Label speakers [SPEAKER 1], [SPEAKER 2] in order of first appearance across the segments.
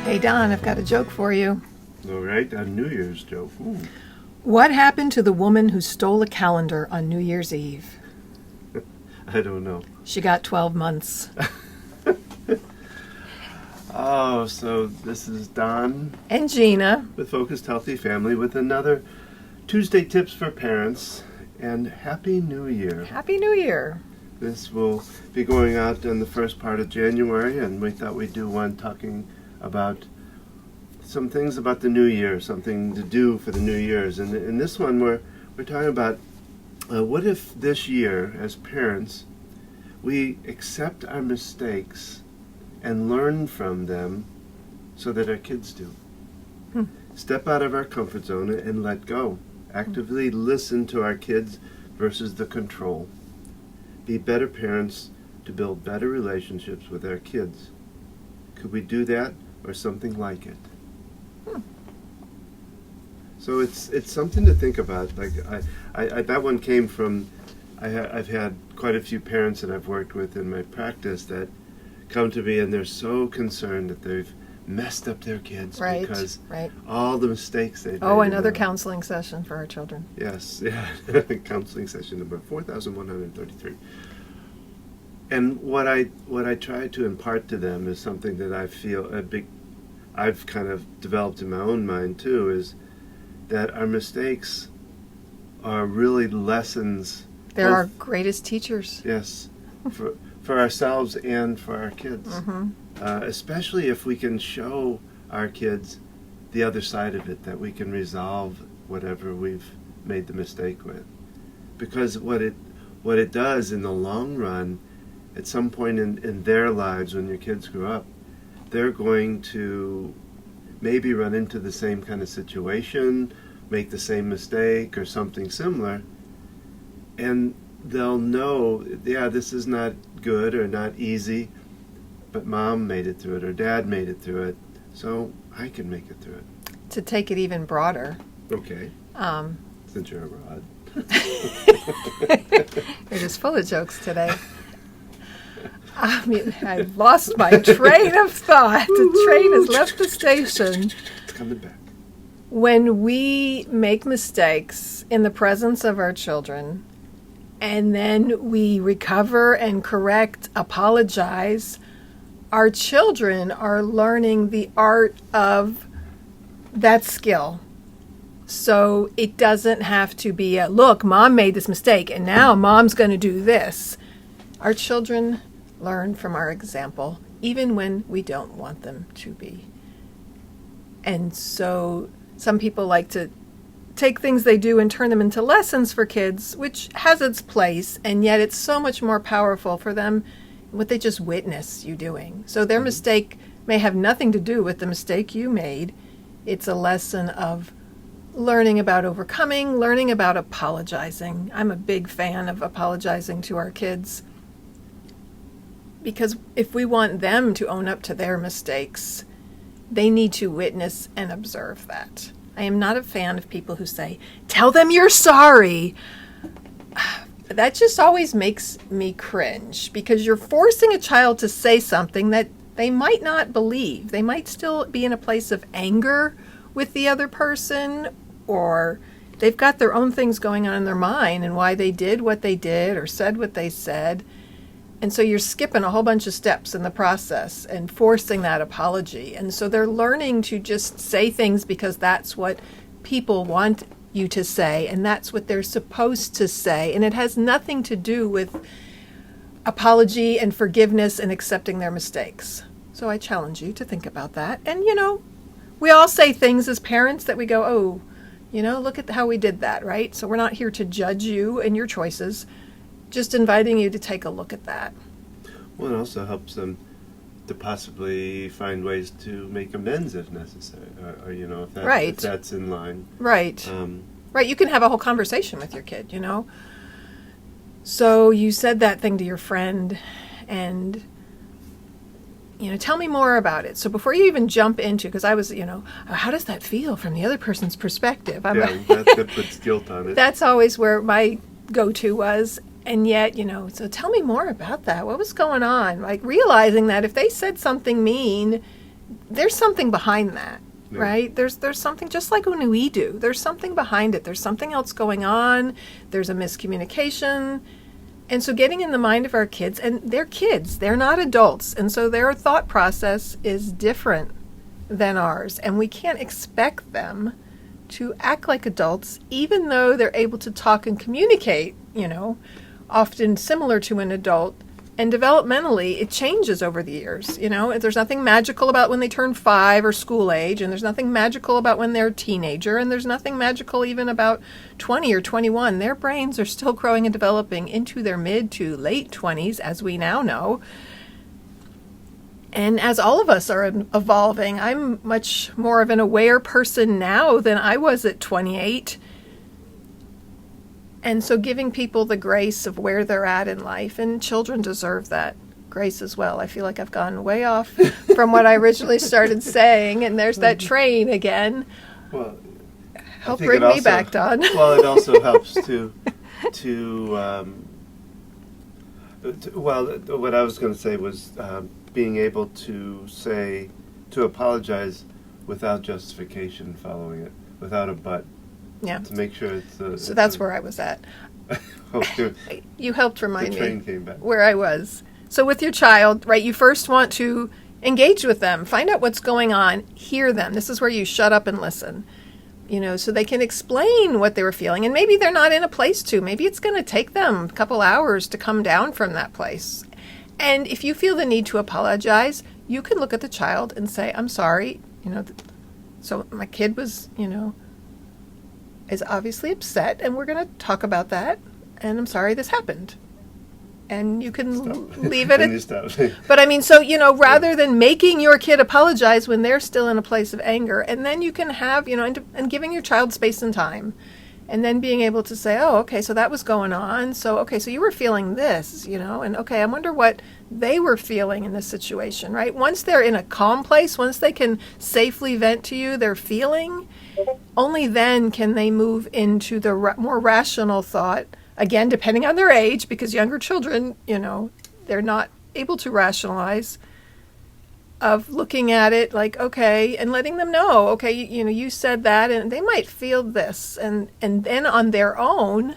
[SPEAKER 1] Hey, Don, I've got a joke for you.
[SPEAKER 2] All right, a New Year's joke. Ooh.
[SPEAKER 1] What happened to the woman who stole a calendar on New Year's Eve?
[SPEAKER 2] I don't know.
[SPEAKER 1] She got 12 months.
[SPEAKER 2] Oh, so this is Don
[SPEAKER 1] And Gina.
[SPEAKER 2] with Focused Healthy Family with another Tuesday Tips for Parents, and Happy New Year.
[SPEAKER 1] Happy New Year.
[SPEAKER 2] This will be going out in the first part of January, and we thought we'd do one talking about some things about the new year, something to do for the New Year's. And in this one, we're talking about what if this year, as parents, we accept our mistakes and learn from them so that our kids do. Step out of our comfort zone and let go. Actively listen to our kids versus the control. Be better parents to build better relationships with our kids. Could we do that or something like it? So it's something to think about. Like I that one came from, I've had quite a few parents that I've worked with in my practice that come to me and they're so concerned that they've messed up their kids because all the mistakes they've made.
[SPEAKER 1] Oh, another counseling session for our children.
[SPEAKER 2] Yes, yeah, counseling session number 4,133. And what I try to impart to them is something that I feel I've kind of developed in my own mind too, is that our mistakes are really lessons.
[SPEAKER 1] They're our greatest teachers.
[SPEAKER 2] Yes, for ourselves and for our kids. Especially if we can show our kids the other side of it, that we can resolve whatever we've made the mistake with. Because what it does in the long run, at some point in their lives when your kids grow up, they're going to maybe run into the same kind of situation, make the same mistake or something similar, and they'll know, yeah, this is not good or not easy, but mom made it through it or dad made it through it, so I can make it through it.
[SPEAKER 1] To take it even broader.
[SPEAKER 2] Okay. Since you're abroad.
[SPEAKER 1] You're just full of jokes today. I mean, I've lost my train of thought. The train has left the station.
[SPEAKER 2] It's coming back.
[SPEAKER 1] When we make mistakes in the presence of our children, and then we recover and correct, apologize, our children are learning the art of that skill. So it doesn't have to be a, look, mom made this mistake, and now mom's going to do this. Our children learn from our example, even when we don't want them to be. And so some people like to take things they do and turn them into lessons for kids, which has its place, and yet it's so much more powerful for them what they just witness you doing. So their mistake may have nothing to do with the mistake you made. It's a lesson of learning about overcoming, learning about apologizing. I'm a big fan of apologizing to our kids, because if we want them to own up to their mistakes, they need to witness and observe that. I am not a fan of people who say, tell them you're sorry. That just always makes me cringe, because you're forcing a child to say something that they might not believe. They might still be in a place of anger with the other person, or they've got their own things going on in their mind and why they did what they did or said what they said. And so you're skipping a whole bunch of steps in the process and forcing that apology. And so they're learning to just say things because that's what people want you to say, and that's what they're supposed to say. And it has nothing to do with apology and forgiveness and accepting their mistakes. So I challenge you to think about that. And, we all say things as parents that we go, oh, look at how we did that, right? So we're not here to judge you and your choices. Just inviting you to take a look at that.
[SPEAKER 2] Well, it also helps them to possibly find ways to make amends if necessary, or if that's in line.
[SPEAKER 1] Right. Right. You can have a whole conversation with your kid, So you said that thing to your friend, and tell me more about it. So before you even jump into, because I was, how does that feel from the other person's perspective?
[SPEAKER 2] That puts guilt on it.
[SPEAKER 1] That's always where my go-to was. And yet, so tell me more about that. What was going on? Like realizing that if they said something mean, there's something behind that,
[SPEAKER 2] Yeah.
[SPEAKER 1] right? There's something, just like when we do. There's something behind it. There's something else going on. There's a miscommunication. And so getting in the mind of our kids, and they're kids, they're not adults. And so their thought process is different than ours. And we can't expect them to act like adults, even though they're able to talk and communicate, often similar to an adult. And developmentally, it changes over the years. There's nothing magical about when they turn 5 or school age, and there's nothing magical about when they're a teenager, and there's nothing magical even about 20 or 21. Their brains are still growing and developing into their mid to late 20s, as we now know. And as all of us are evolving, I'm much more of an aware person now than I was at 28. And so giving people the grace of where they're at in life, and children deserve that grace as well. I feel like I've gone way off from what I originally started saying, and there's that train again.
[SPEAKER 2] Well,
[SPEAKER 1] help bring me back, Don.
[SPEAKER 2] Well, it also helps what I was going to say was being able to apologize without justification following it, without a but.
[SPEAKER 1] Yeah.
[SPEAKER 2] To make sure it's
[SPEAKER 1] so that's where I was at. You helped remind
[SPEAKER 2] the train
[SPEAKER 1] me
[SPEAKER 2] came back.
[SPEAKER 1] Where I was. So with your child, right, you first want to engage with them, find out what's going on, hear them. This is where you shut up and listen, so they can explain what they were feeling. And maybe they're not in a place to. Maybe it's going to take them a couple hours to come down from that place. And if you feel the need to apologize, you can look at the child and say, I'm sorry, so my kid was, is obviously upset, and we're going to talk about that, and I'm sorry this happened. And you can leave it at... But I mean, so, rather than making your kid apologize when they're still in a place of anger, and then you can have, and giving your child space and time, and then being able to say, oh, okay, so that was going on. So, okay, so you were feeling this, and okay, I wonder what they were feeling in this situation, right? Once they're in a calm place, once they can safely vent to you their feeling, only then can they move into the more rational thought, again, depending on their age, because younger children, they're not able to rationalize, of looking at it like, okay, and letting them know, okay, you said that, and they might feel this, and then on their own,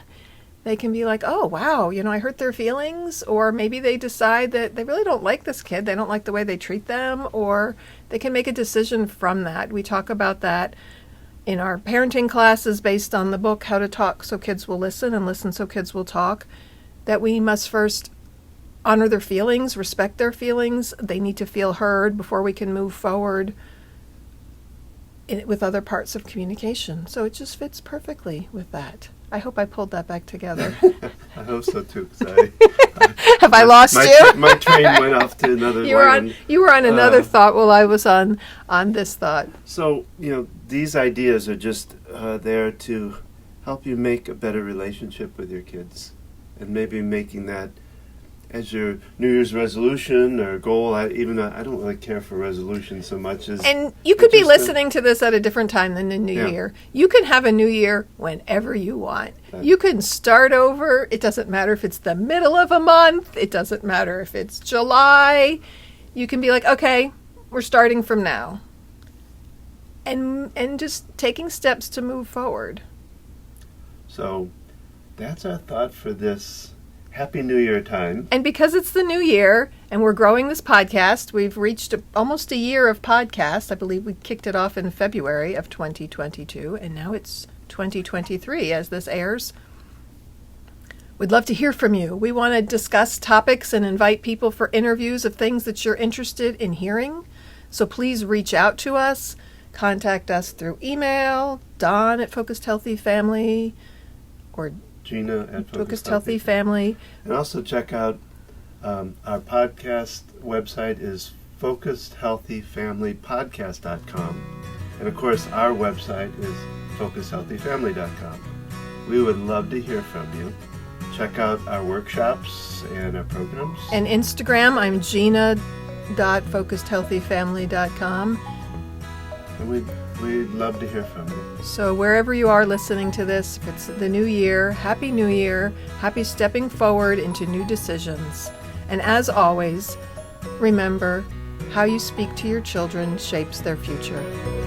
[SPEAKER 1] they can be like, oh, wow, I hurt their feelings, or maybe they decide that they really don't like this kid, they don't like the way they treat them, or they can make a decision from that. We talk about that in our parenting classes based on the book, How to Talk So Kids Will Listen, and Listen So Kids Will Talk, that we must first honor their feelings, respect their feelings. They need to feel heard before we can move forward with other parts of communication. So it just fits perfectly with that. I hope I pulled that back together.
[SPEAKER 2] I hope so too.
[SPEAKER 1] Have I lost you?
[SPEAKER 2] My train went off to another line.
[SPEAKER 1] You were on another thought while I was on this thought.
[SPEAKER 2] So, these ideas are just there to help you make a better relationship with your kids, and maybe making that as your New Year's resolution or goal. I don't really care for resolutions so much as...
[SPEAKER 1] And you could be listening to this at a different time than the New Year. You can have a New Year whenever you want. You can start over. It doesn't matter if it's the middle of a month. It doesn't matter if it's July. You can be like, okay, we're starting from now. And just taking steps to move forward.
[SPEAKER 2] So that's our thought for this Happy New Year time.
[SPEAKER 1] And because it's the new year and we're growing this podcast, we've reached almost a year of podcast. I believe we kicked it off in February of 2022, and now it's 2023 as this airs. We'd love to hear from you. We want to discuss topics and invite people for interviews of things that you're interested in hearing. So please reach out to us. Contact us through email, Don at Focused Healthy Family, or
[SPEAKER 2] Gina at
[SPEAKER 1] Focused Healthy Family.
[SPEAKER 2] And also check out our podcast website is focusedhealthyfamilypodcast.com. And of course, our website is focusedhealthyfamily.com. We would love to hear from you. Check out our workshops and our programs.
[SPEAKER 1] And Instagram, I'm gina.focusedhealthyfamily.com.
[SPEAKER 2] And we'd love to hear from you.
[SPEAKER 1] So wherever you are listening to this, if it's the new year, Happy New Year, happy stepping forward into new decisions. And as always, remember, How you speak to your children shapes their future.